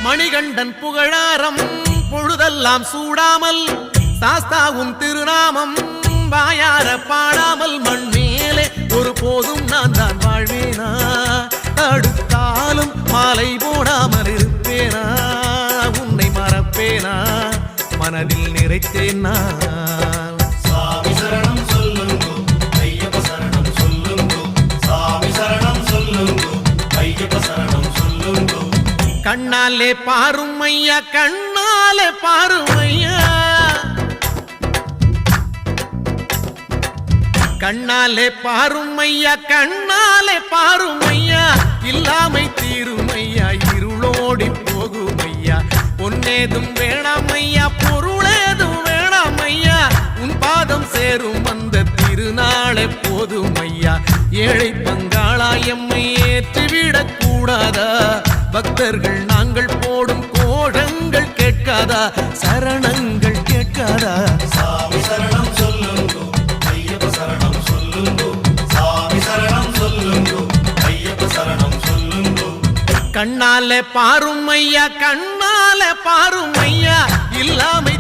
மணிகண்டன் புகழாரம் பொழுதெல்லாம் சூடாமல் சாஸ்தாவும் திருநாமம் வாயார பாடாமல் மண் மேலே ஒரு போதும் நான் தான் வாழ்வேனா தடுத்தாலும் மாலை போடாமல் இருப்பேனா உன்னை மறப்பேனா மனதில் நிறைத்தேன் நான் சாமி சரணம் சொல்லுங்கோ ஐயப்ப சரணம் சொல்லுங்கோ சாமி சரணம் சொல்லுங்கோ ஐயப்ப சரணம் சொல்லுங்கோ கண்ணாலே பாரும் ஐயா கண்ணாலே பாரும் ஐயா கண்ணாலே பாரும் ஐயா கண்ணாலே பாரும் ஐயா இல்லாமை தீரும் ஐயா இருளோடி போகும் ஐயா பொன்னேதும் வேணாம் ஐயா பொருளேதும் வேணாம் ஐயா உன் பாதம் சேரும் அந்த திருநாளே போதும் ஐயா ஏழை பங்காளா எம்மை ஏற்றிவிடக் கூடாதா பக்தர்கள் நாங்கள் போடும் கோஷங்கள் கேட்காதா சரணங்கள் கேட்காதா சாமி சரணம் சொல்லுங்கோ ஐயப்ப சரணம் சொல்லுங்கோ சாமி சரணம் சொல்லுங்கோ ஐயப்ப சரணம் சொல்லுங்கோ கண்ணாலே பாரும் ஐயா கண்ணாலே பாரும் ஐயா இல்லாமை